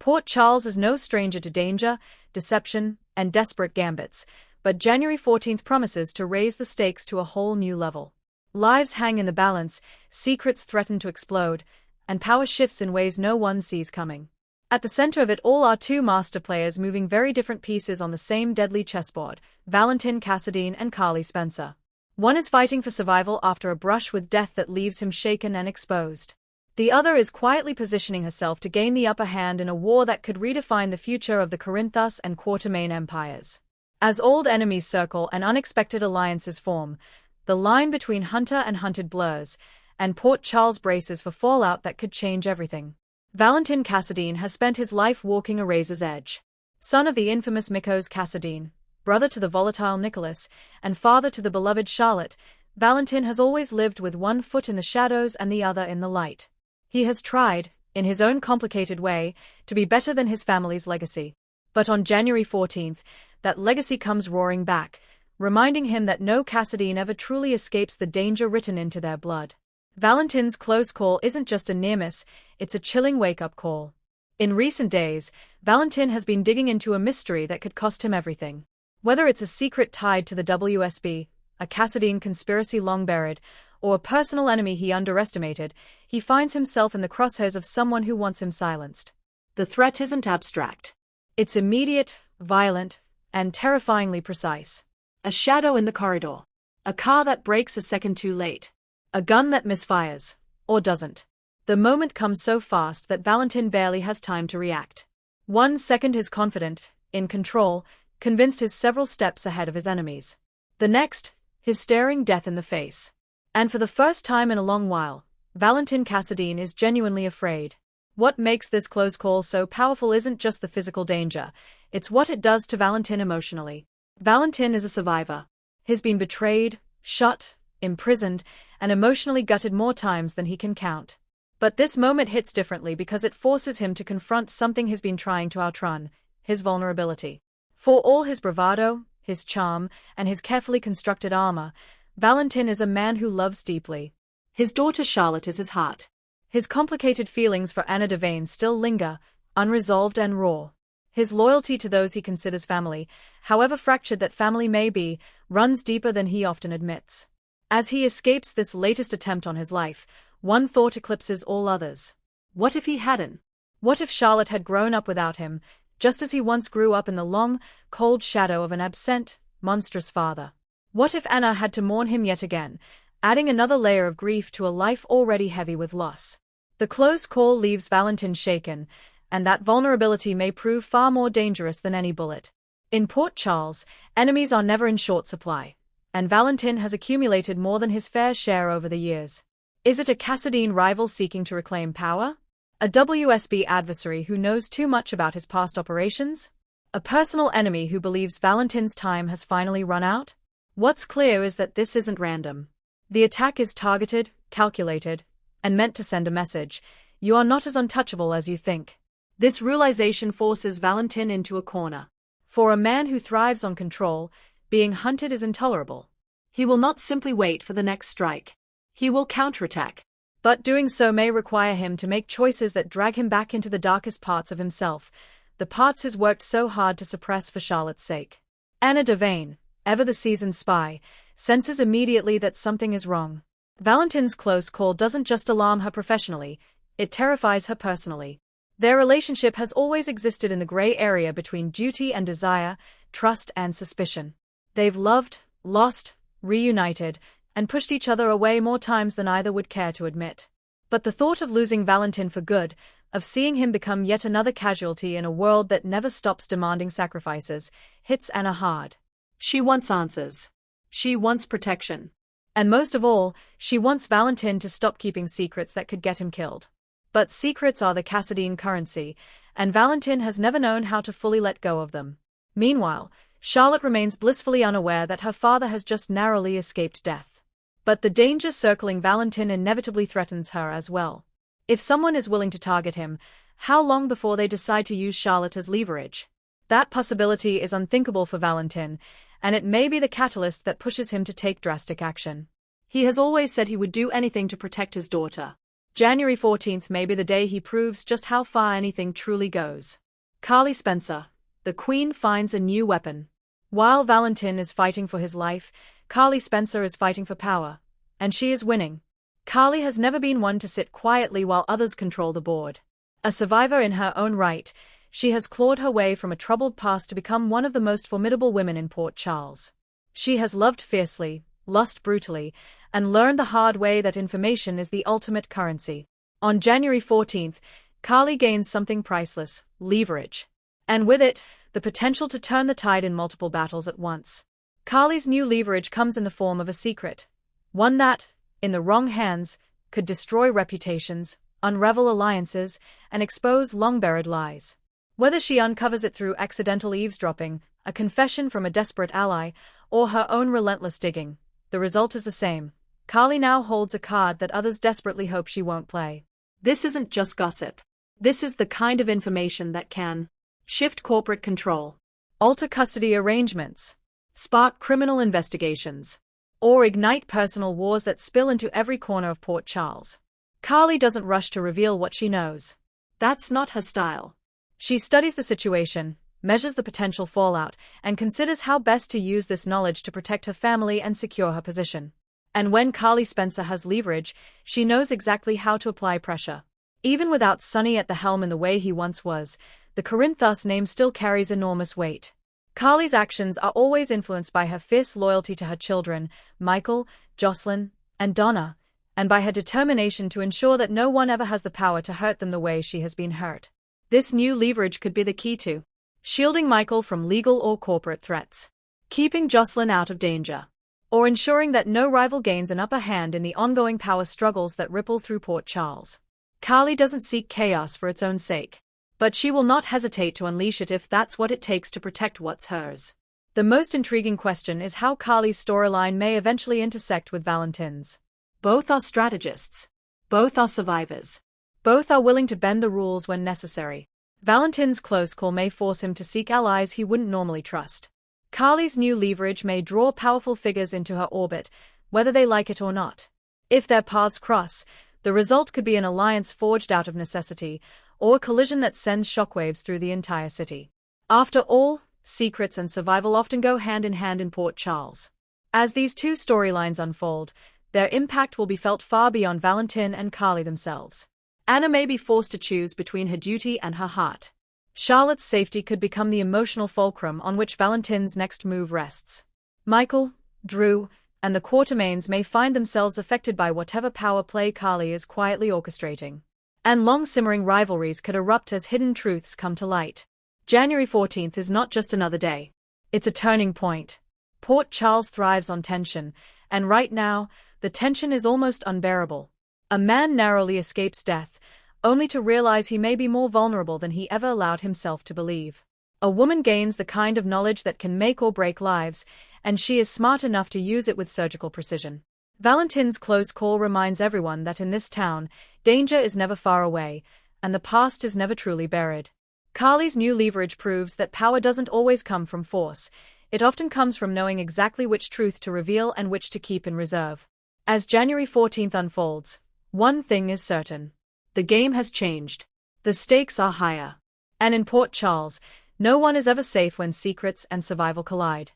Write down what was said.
Port Charles is no stranger to danger, deception, and desperate gambits, but January 14th promises to raise the stakes to a whole new level. Lives hang in the balance, secrets threaten to explode, and power shifts in ways no one sees coming. At the center of it all are two master players moving very different pieces on the same deadly chessboard, Valentin Cassadine and Carly Spencer. One is fighting for survival after a brush with death that leaves him shaken and exposed. The other is quietly positioning herself to gain the upper hand in a war that could redefine the future of the Corinthus and Quatermain empires. As old enemies circle and unexpected alliances form, the line between hunter and hunted blurs, and Port Charles braces for fallout that could change everything. Valentin Cassadine has spent his life walking a razor's edge. Son of the infamous Mikos Cassadine, brother to the volatile Nicholas, and father to the beloved Charlotte, Valentin has always lived with one foot in the shadows and the other in the light. He has tried, in his own complicated way, to be better than his family's legacy. But on January 14th, that legacy comes roaring back, reminding him that no Cassadine ever truly escapes the danger written into their blood. Valentin's close call isn't just a near-miss, it's a chilling wake-up call. In recent days, Valentin has been digging into a mystery that could cost him everything. Whether it's a secret tied to the WSB, a Cassadine conspiracy long buried, or a personal enemy he underestimated, he finds himself in the crosshairs of someone who wants him silenced. The threat isn't abstract. It's immediate, violent, and terrifyingly precise. A shadow in the corridor. A car that brakes a second too late. A gun that misfires, or doesn't. The moment comes so fast that Valentin barely has time to react. 1 second he's confident, in control, convinced he's several steps ahead of his enemies. The next, he's staring death in the face. And for the first time in a long while, Valentin Cassadine is genuinely afraid. What makes this close call so powerful isn't just the physical danger, it's what it does to Valentin emotionally. Valentin is a survivor. He's been betrayed, shot, imprisoned, and emotionally gutted more times than he can count. But this moment hits differently because it forces him to confront something he's been trying to outrun, his vulnerability. For all his bravado, his charm, and his carefully constructed armor, Valentin is a man who loves deeply. His daughter Charlotte is his heart. His complicated feelings for Anna Devane still linger, unresolved and raw. His loyalty to those he considers family, however fractured that family may be, runs deeper than he often admits. As he escapes this latest attempt on his life, one thought eclipses all others. What if he hadn't? What if Charlotte had grown up without him, just as he once grew up in the long, cold shadow of an absent, monstrous father? What if Anna had to mourn him yet again, adding another layer of grief to a life already heavy with loss? The close call leaves Valentin shaken, and that vulnerability may prove far more dangerous than any bullet. In Port Charles, enemies are never in short supply, and Valentin has accumulated more than his fair share over the years. Is it a Cassadine rival seeking to reclaim power? A WSB adversary who knows too much about his past operations? A personal enemy who believes Valentin's time has finally run out? What's clear is that this isn't random. The attack is targeted, calculated, and meant to send a message: you are not as untouchable as you think. This realization forces Valentin into a corner. For a man who thrives on control, being hunted is intolerable. He will not simply wait for the next strike. He will counterattack. But doing so may require him to make choices that drag him back into the darkest parts of himself, the parts he's worked so hard to suppress for Charlotte's sake. Anna Devane, ever the seasoned spy, senses immediately that something is wrong. Valentin's close call doesn't just alarm her professionally, it terrifies her personally. Their relationship has always existed in the gray area between duty and desire, trust and suspicion. They've loved, lost, reunited, and pushed each other away more times than either would care to admit. But the thought of losing Valentin for good, of seeing him become yet another casualty in a world that never stops demanding sacrifices, hits Anna hard. She wants answers. She wants protection. And most of all, she wants Valentin to stop keeping secrets that could get him killed. But secrets are the Cassadine currency, and Valentin has never known how to fully let go of them. Meanwhile, Charlotte remains blissfully unaware that her father has just narrowly escaped death. But the danger circling Valentin inevitably threatens her as well. If someone is willing to target him, how long before they decide to use Charlotte as leverage? That possibility is unthinkable for Valentin, and it may be the catalyst that pushes him to take drastic action. He has always said he would do anything to protect his daughter. January 14th may be the day he proves just how far anything truly goes. Carly Spencer. The Queen finds a new weapon. While Valentin is fighting for his life, Carly Spencer is fighting for power. And she is winning. Carly has never been one to sit quietly while others control the board. A survivor in her own right, she has clawed her way from a troubled past to become one of the most formidable women in Port Charles. She has loved fiercely, lost brutally, and learned the hard way that information is the ultimate currency. On January 14th, Carly gains something priceless: leverage. And with it, the potential to turn the tide in multiple battles at once. Carly's new leverage comes in the form of a secret. One that, in the wrong hands, could destroy reputations, unravel alliances, and expose long-buried lies. Whether she uncovers it through accidental eavesdropping, a confession from a desperate ally, or her own relentless digging, the result is the same. Carly now holds a card that others desperately hope she won't play. This isn't just gossip. This is the kind of information that can shift corporate control, alter custody arrangements, spark criminal investigations, or ignite personal wars that spill into every corner of Port Charles. Carly doesn't rush to reveal what she knows. That's not her style. She studies the situation, measures the potential fallout, and considers how best to use this knowledge to protect her family and secure her position. And when Carly Spencer has leverage, she knows exactly how to apply pressure. Even without Sonny at the helm in the way he once was, the Corinthos name still carries enormous weight. Carly's actions are always influenced by her fierce loyalty to her children, Michael, Jocelyn, and Donna, and by her determination to ensure that no one ever has the power to hurt them the way she has been hurt. This new leverage could be the key to shielding Michael from legal or corporate threats, keeping Jocelyn out of danger, or ensuring that no rival gains an upper hand in the ongoing power struggles that ripple through Port Charles. Carly doesn't seek chaos for its own sake, but she will not hesitate to unleash it if that's what it takes to protect what's hers. The most intriguing question is how Carly's storyline may eventually intersect with Valentin's. Both are strategists. Both are survivors. Both are willing to bend the rules when necessary. Valentin's close call may force him to seek allies he wouldn't normally trust. Carly's new leverage may draw powerful figures into her orbit, whether they like it or not. If their paths cross, the result could be an alliance forged out of necessity, or a collision that sends shockwaves through the entire city. After all, secrets and survival often go hand in hand in Port Charles. As these two storylines unfold, their impact will be felt far beyond Valentin and Carly themselves. Anna may be forced to choose between her duty and her heart. Charlotte's safety could become the emotional fulcrum on which Valentin's next move rests. Michael, Drew, and the Quatermains may find themselves affected by whatever power play Carly is quietly orchestrating. And long-simmering rivalries could erupt as hidden truths come to light. January 14th is not just another day. It's a turning point. Port Charles thrives on tension, and right now, the tension is almost unbearable. A man narrowly escapes death, only to realize he may be more vulnerable than he ever allowed himself to believe. A woman gains the kind of knowledge that can make or break lives, and she is smart enough to use it with surgical precision. Valentin's close call reminds everyone that in this town, danger is never far away, and the past is never truly buried. Carly's new leverage proves that power doesn't always come from force. It often comes from knowing exactly which truth to reveal and which to keep in reserve. As January 14th unfolds, one thing is certain. The game has changed. The stakes are higher. And in Port Charles, no one is ever safe when secrets and survival collide.